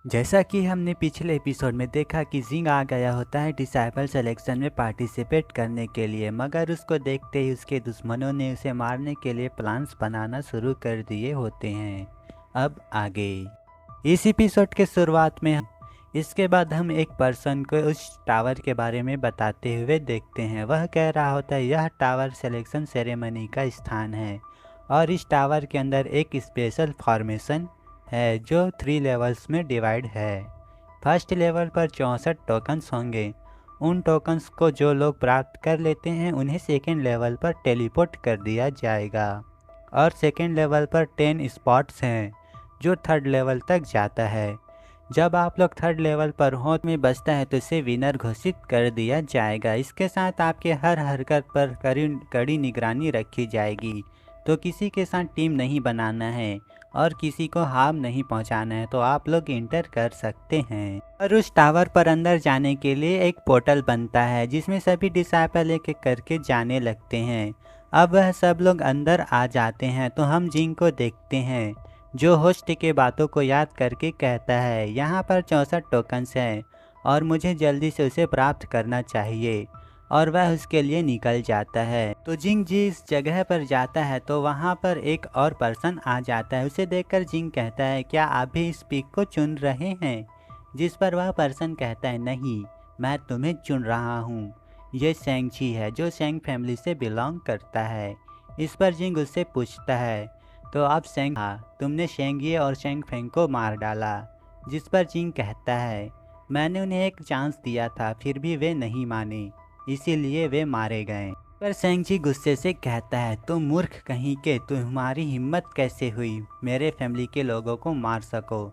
जैसा कि हमने पिछले एपिसोड में देखा कि जिंग आ गया होता है डिसाइपल सिलेक्शन में पार्टिसिपेट करने के लिए, मगर उसको देखते ही उसके दुश्मनों ने उसे मारने के लिए प्लान्स बनाना शुरू कर दिए होते हैं। अब आगे इस एपिसोड के शुरुआत में इसके बाद हम एक पर्सन को उस टावर के बारे में बताते हुए देखते हैं। वह कह रहा होता है यह टावर सिलेक्शन सेरेमनी का स्थान है और इस टावर के अंदर एक स्पेशल फॉर्मेशन है जो 3 लेवल्स में डिवाइड है। फर्स्ट लेवल पर 64 टोकन्स होंगे। उन टोकन्स को जो लोग प्राप्त कर लेते हैं उन्हें सेकेंड लेवल पर टेलीपोर्ट कर दिया जाएगा और सेकेंड लेवल पर 10 स्पॉट्स हैं जो थर्ड लेवल तक जाता है। जब आप लोग थर्ड लेवल पर हो में बचता है तो इसे विनर घोषित कर दिया जाएगा। इसके साथ आपके हर हरकत पर कड़ी निगरानी रखी जाएगी, तो किसी के साथ टीम नहीं बनाना है और किसी को हार्म नहीं पहुंचाना है, तो आप लोग इंटर कर सकते हैं। और उस टावर पर अंदर जाने के लिए एक पोर्टल बनता है जिसमें सभी डिसाइपल एक एक करके जाने लगते हैं। अब वह सब लोग अंदर आ जाते हैं तो हम जिंग को देखते हैं जो होस्ट के बातों को याद करके कहता है यहाँ पर 64 टोकन्स हैं और मुझे जल्दी से उसे प्राप्त करना चाहिए, और वह उसके लिए निकल जाता है। तो जिंग जिस जगह पर जाता है तो वहाँ पर एक और पर्सन आ जाता है। उसे देखकर जिंग कहता है क्या आप भी इस पिक को चुन रहे हैं? जिस पर वह पर्सन कहता है नहीं, मैं तुम्हें चुन रहा हूँ। ये शेंगची है जो शेंग फैमिली से बिलोंग करता है। इस पर जिंग उससे पूछता है तो अब शेंग, हाँ, तुमने शेंगिए और शेंग फेंग को मार डाला। जिस पर जिंग कहता है मैंने उन्हें एक चांस दिया था फिर भी वे नहीं माने, इसीलिए वे मारे गए। पर शेंगची गुस्से से कहता है तुम मूर्ख कहीं के, तुम्हारी हिम्मत कैसे हुई मेरे फैमिली के लोगों को मार सको।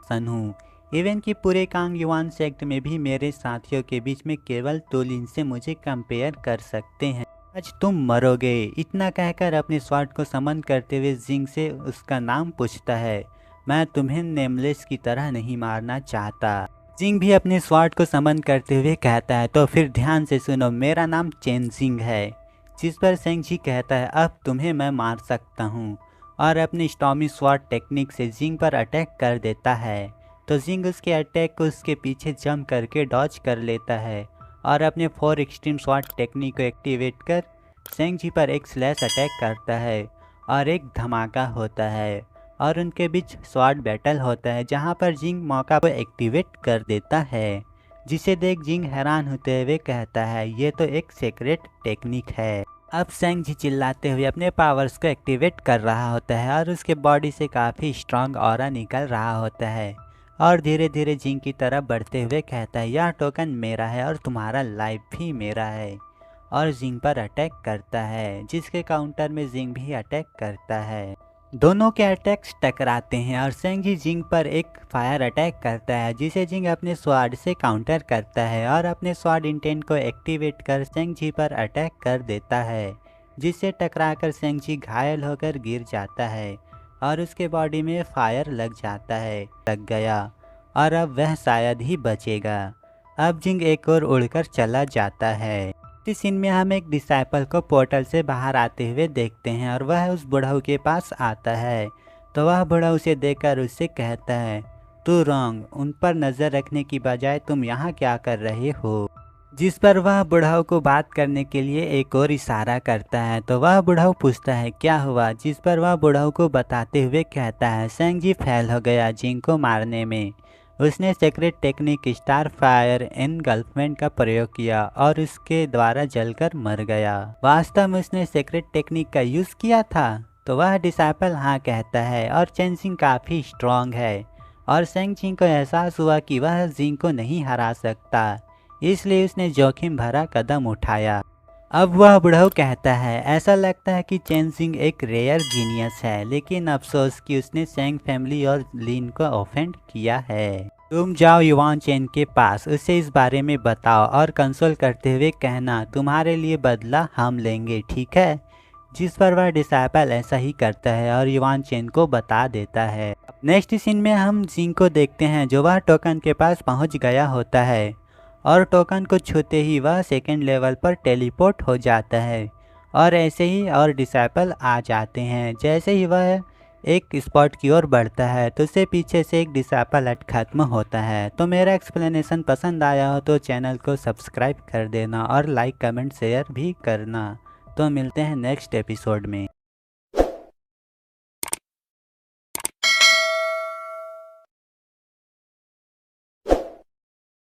सनहू, इवन कि पूरे कांग युआन सेक्ट में भी मेरे साथियों के बीच में केवल तुलिन से मुझे कंपेयर कर सकते हैं। आज तुम मरोगे। इतना कहकर अपने स्वॉर्ड को समन करते हुए जिंग से उसका नाम पूछता है। मैं तुम्हें नेमलेस की तरह नहीं मारना चाहता। जिंग भी अपने स्वॉर्ड को समन करते हुए कहता है तो फिर ध्यान से सुनो, मेरा नाम चेन जिंग है। जिस पर शेंगची कहता है अब तुम्हें मैं मार सकता हूँ, और अपनी स्टॉमी स्वॉर्ड टेक्निक से जिंग पर अटैक कर देता है। तो जिंग उसके अटैक को उसके पीछे जंप करके डॉज कर लेता है और अपने 4 एक्सट्रीम स्वॉर्ड टेक्निक को एक्टिवेट कर शेंगची पर एक स्लैश अटैक करता है और एक धमाका होता है और उनके बीच स्वॉर्ड बैटल होता है जहां पर जिंग मौका पर एक्टिवेट कर देता है। जिसे देख जिंग हैरान होते हुए कहता है ये तो एक सीक्रेट टेक्निक है। अब शेंगची चिल्लाते हुए अपने पावर्स को एक्टिवेट कर रहा होता है और उसके बॉडी से काफ़ी स्ट्रांग ऑरा निकल रहा होता है और धीरे धीरे जिंग की तरफ बढ़ते हुए कहता है यह टोकन मेरा है और तुम्हारा लाइफ भी मेरा है, और जिंग पर अटैक करता है जिसके काउंटर में जिंग भी अटैक करता है। दोनों के अटैक्स टकराते हैं और शेंगची जिंग पर एक फायर अटैक करता है जिसे जिंग अपने स्वॉर्ड से काउंटर करता है और अपने स्वॉर्ड इंटेंट को एक्टिवेट कर शेंगची पर अटैक कर देता है, जिससे टकराकर शेंगची घायल होकर गिर जाता है और उसके बॉडी में फायर लग जाता है। लग गया और अब वह शायद ही बचेगा। अब जिंग एक और उड़कर चला जाता है। इस सीन में हम एक डिसाइपल को पोर्टल से बाहर आते हुए देखते हैं और वह उस बुढ़ऊ के पास आता है। तो वह बुढ़ऊ उसे देखकर उससे कहता है तू रॉन्ग, उन पर नज़र रखने की बजाय तुम यहाँ क्या कर रहे हो। जिस पर वह बुढ़ऊ को बात करने के लिए एक और इशारा करता है। तो वह बुढ़ऊ पूछता है क्या हुआ, जिस पर वह बुढ़ऊ को बताते हुए कहता है शेंगची फेल हो गया जिंग को मारने में। उसने सीक्रेट टेक्निक स्टार फायर एनगल्फमेंट का प्रयोग किया और उसके द्वारा जलकर मर गया। वास्तव में उसने सीक्रेट टेक्निक का यूज़ किया था। तो वह डिसाइपल हाँ कहता है और चेन जिंग काफ़ी स्ट्रॉन्ग है और शेंगची को एहसास हुआ कि वह जिंग को नहीं हरा सकता, इसलिए उसने जोखिम भरा कदम उठाया। अब वह बुढ़ऊ कहता है ऐसा लगता है कि चेन जिंग एक रेयर जीनियस है, लेकिन अफसोस कि उसने शेंग फैमिली और लिन को ऑफेंड किया है। तुम जाओ युआन चेन के पास, उसे इस बारे में बताओ और कंसोल करते हुए कहना तुम्हारे लिए बदला हम लेंगे, ठीक है। जिस पर वह डिसाइपल ऐसा ही करता है और युआन चेन को बता देता है। नेक्स्ट सीन में हम जिंग को देखते हैं जो वह टोकन के पास पहुंच गया होता है और टोकन को छूते ही वह सेकेंड लेवल पर टेलीपोर्ट हो जाता है और ऐसे ही और डिसाइपल आ जाते हैं। जैसे ही वह एक स्पॉट की ओर बढ़ता है तो उसे पीछे से एक डिसेबल खत्म होता है। तो मेरा एक्सप्लेनेशन पसंद आया हो तो चैनल को सब्सक्राइब कर देना और लाइक कमेंट शेयर भी करना। तो मिलते हैं नेक्स्ट एपिसोड में।